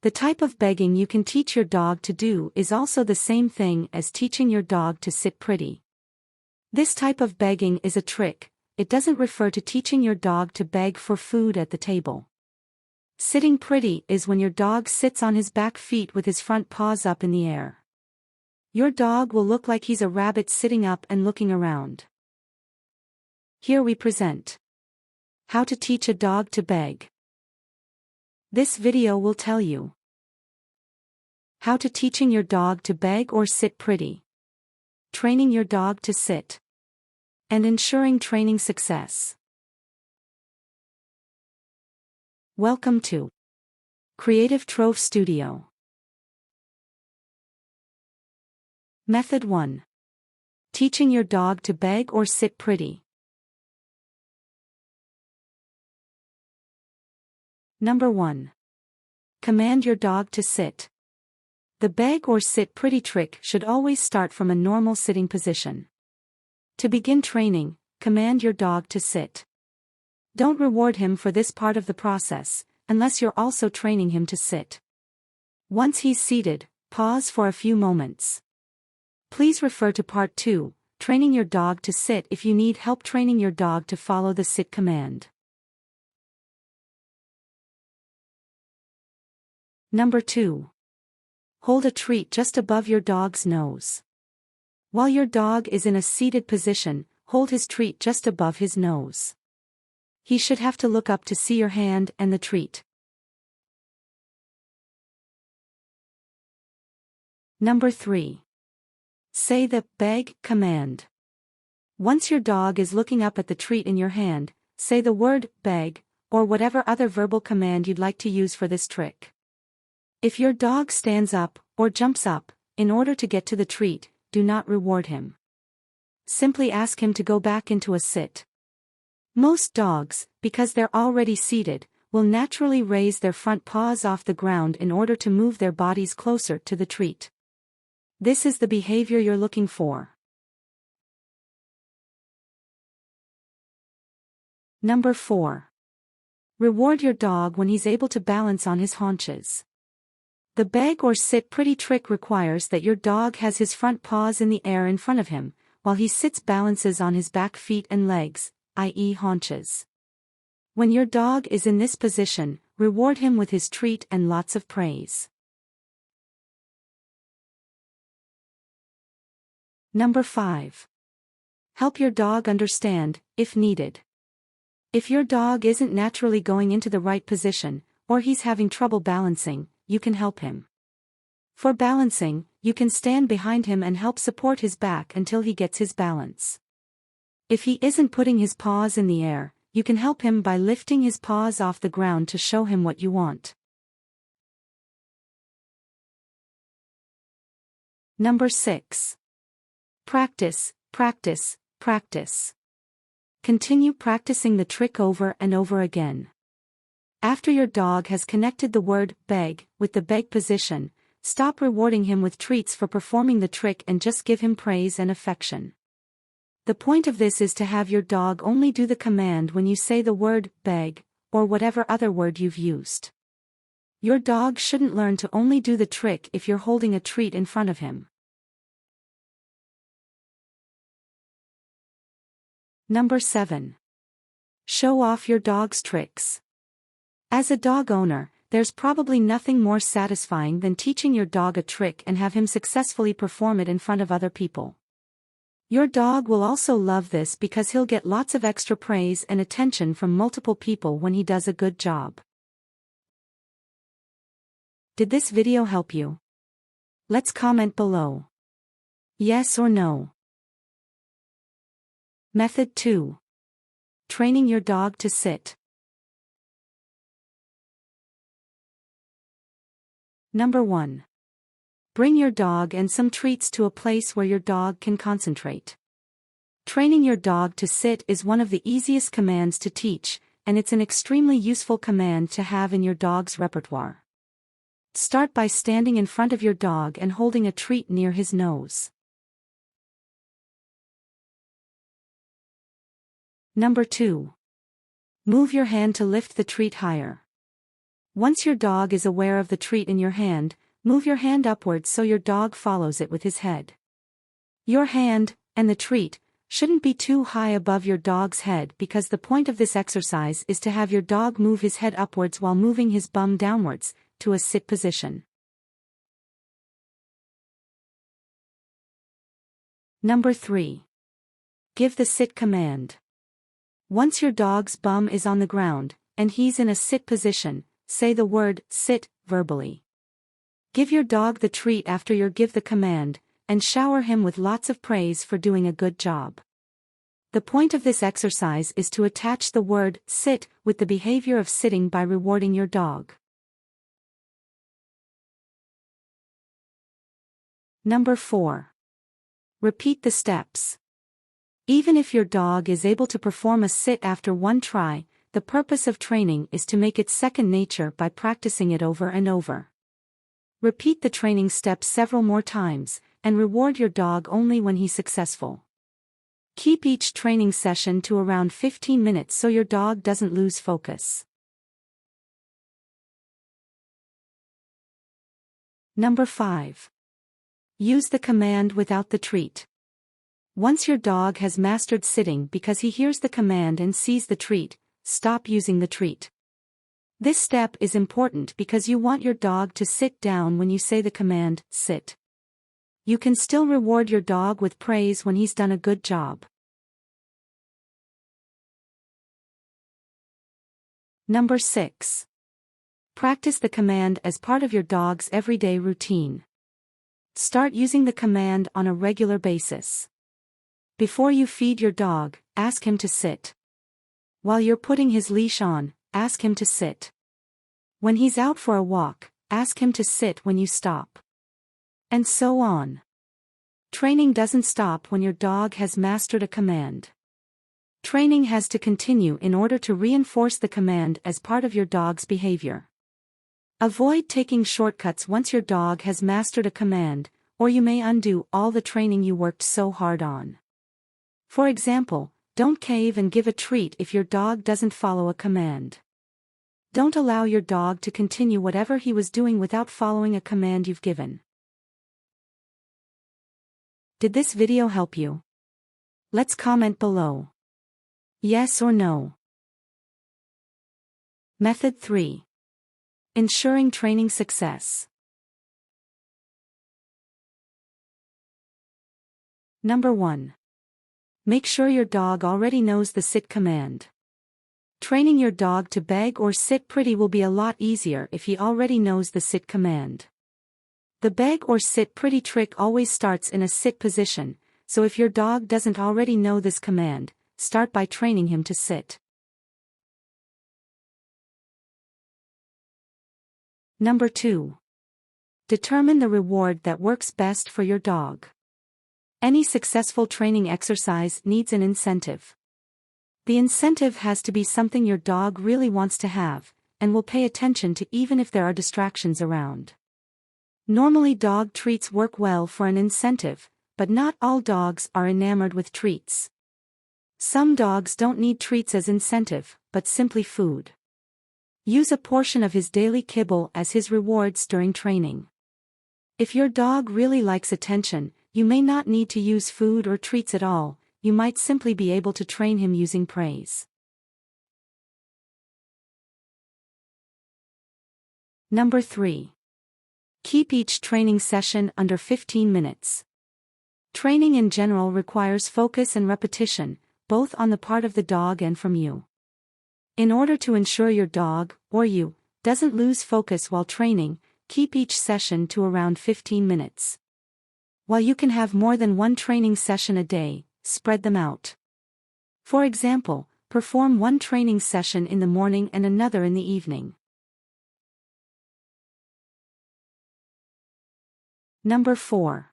The type of begging you can teach your dog to do is also the same thing as teaching your dog to sit pretty. This type of begging is a trick. It doesn't refer to teaching your dog to beg for food at the table. Sitting pretty is when your dog sits on his back feet with his front paws up in the air. Your dog will look like he's a rabbit sitting up and looking around. Here we present how to teach a dog to beg. This video will tell you how to teaching your dog to beg or sit pretty, training your dog to sit, and ensuring training success. Welcome to Creative Trove Studio. Method 1. Teaching your dog to beg or sit pretty. Number 1. Command your dog to sit. The beg or sit pretty trick should always start from a normal sitting position. To begin training, command your dog to sit. Don't reward him for this part of the process, unless you're also training him to sit. Once he's seated, pause for a few moments. Please refer to Part 2, Training Your Dog to Sit, if you need help training your dog to follow the sit command. Number 2. Hold a treat just above your dog's nose. While your dog is in a seated position, hold his treat just above his nose. He should have to look up to see your hand and the treat. Number 3. Say the beg command. Once your dog is looking up at the treat in your hand, say the word beg, or whatever other verbal command you'd like to use for this trick. If your dog stands up, or jumps up, in order to get to the treat, do not reward him. Simply ask him to go back into a sit. Most dogs, because they're already seated, will naturally raise their front paws off the ground in order to move their bodies closer to the treat. This is the behavior you're looking for. Number 4. Reward your dog when he's able to balance on his haunches. The beg or sit pretty trick requires that your dog has his front paws in the air in front of him, while he sits balances on his back feet and legs, i.e. haunches. When your dog is in this position, reward him with his treat and lots of praise. Number 5. Help your dog understand, if needed. If your dog isn't naturally going into the right position, or he's having trouble balancing, you can help him. For balancing, you can stand behind him and help support his back until he gets his balance. If he isn't putting his paws in the air, you can help him by lifting his paws off the ground to show him what you want. Number 6. Practice, practice, practice. Continue practicing the trick over and over again. After your dog has connected the word beg with the beg position, stop rewarding him with treats for performing the trick and just give him praise and affection. The point of this is to have your dog only do the command when you say the word beg, or whatever other word you've used. Your dog shouldn't learn to only do the trick if you're holding a treat in front of him. Number 7. Show off your dog's tricks. As a dog owner, there's probably nothing more satisfying than teaching your dog a trick and have him successfully perform it in front of other people. Your dog will also love this because he'll get lots of extra praise and attention from multiple people when he does a good job. Did this video help you? Let's comment below. Yes or no. Method 2. Training your dog to sit. Number 1. Bring your dog and some treats to a place where your dog can concentrate. Training your dog to sit is one of the easiest commands to teach, and it's an extremely useful command to have in your dog's repertoire. Start by standing in front of your dog and holding a treat near his nose. Number 2. Move your hand to lift the treat higher. Once your dog is aware of the treat in your hand, move your hand upwards so your dog follows it with his head. Your hand, and the treat, shouldn't be too high above your dog's head because the point of this exercise is to have your dog move his head upwards while moving his bum downwards, to a sit position. Number 3. Give the sit command. Once your dog's bum is on the ground, and he's in a sit position, say the word sit verbally. Give your dog the treat after you give the command, and shower him with lots of praise for doing a good job. The point of this exercise is to attach the word sit with the behavior of sitting by rewarding your dog. Number 4. Repeat the steps. Even if your dog is able to perform a sit after one try, the purpose of training is to make it second nature by practicing it over and over. Repeat the training steps several more times, and reward your dog only when he's successful. Keep each training session to around 15 minutes so your dog doesn't lose focus. Number 5. Use the command without the treat. Once your dog has mastered sitting because he hears the command and sees the treat, stop using the treat. This step is important because you want your dog to sit down when you say the command, sit. You can still reward your dog with praise when he's done a good job. Number 6. Practice the command as part of your dog's everyday routine. Start using the command on a regular basis. Before you feed your dog, ask him to sit. While you're putting his leash on, ask him to sit. When he's out for a walk, ask him to sit when you stop. And so on. Training doesn't stop when your dog has mastered a command. Training has to continue in order to reinforce the command as part of your dog's behavior. Avoid taking shortcuts once your dog has mastered a command, or you may undo all the training you worked so hard on. For example, don't cave and give a treat if your dog doesn't follow a command. Don't allow your dog to continue whatever he was doing without following a command you've given. Did this video help you? Let's comment below. Yes or no. Method 3. Ensuring training success. Number 1. Make sure your dog already knows the sit command. Training your dog to beg or sit pretty will be a lot easier if he already knows the sit command. The beg or sit pretty trick always starts in a sit position, so if your dog doesn't already know this command, start by training him to sit. Number 2. Determine the reward that works best for your dog. Any successful training exercise needs an incentive. The incentive has to be something your dog really wants to have, and will pay attention to even if there are distractions around. Normally dog treats work well for an incentive, but not all dogs are enamored with treats. Some dogs don't need treats as incentive, but simply food. Use a portion of his daily kibble as his rewards during training. If your dog really likes attention, you may not need to use food or treats at all, you might simply be able to train him using praise. Number 3. Keep each training session under 15 minutes. Training in general requires focus and repetition, both on the part of the dog and from you. In order to ensure your dog, or you, doesn't lose focus while training, keep each session to around 15 minutes. While you can have more than one training session a day, spread them out. For example, perform one training session in the morning and another in the evening. Number 4.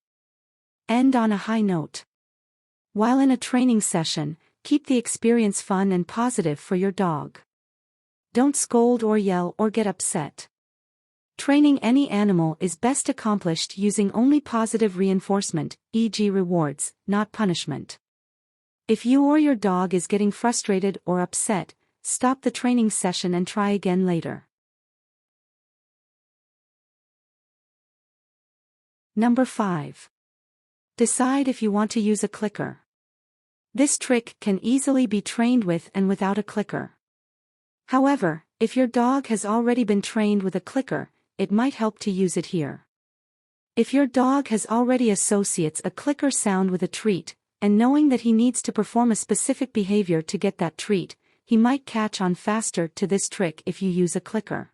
End on a high note. While in a training session, keep the experience fun and positive for your dog. Don't scold or yell or get upset. Training any animal is best accomplished using only positive reinforcement, e.g. rewards, not punishment. If you or your dog is getting frustrated or upset, stop the training session and try again later. Number 5. Decide if you want to use a clicker. This trick can easily be trained with and without a clicker. However, if your dog has already been trained with a clicker, it might help to use it here. If your dog has already associates a clicker sound with a treat, and knowing that he needs to perform a specific behavior to get that treat, he might catch on faster to this trick if you use a clicker.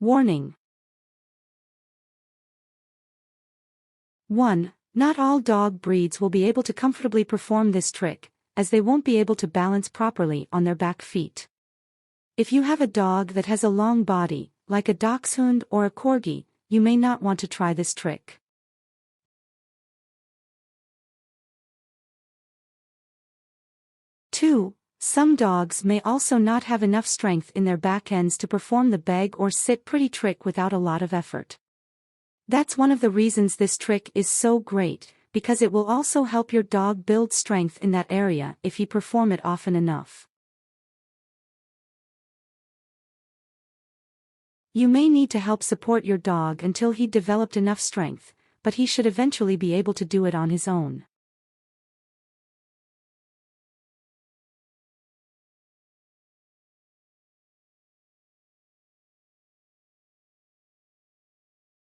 Warning. 1. Not all dog breeds will be able to comfortably perform this trick, as they won't be able to balance properly on their back feet. If you have a dog that has a long body, like a dachshund or a corgi, you may not want to try this trick. 2. Some dogs may also not have enough strength in their back ends to perform the beg or sit pretty trick without a lot of effort. That's one of the reasons this trick is so great, because it will also help your dog build strength in that area if you perform it often enough. You may need to help support your dog until he developed enough strength, but he should eventually be able to do it on his own.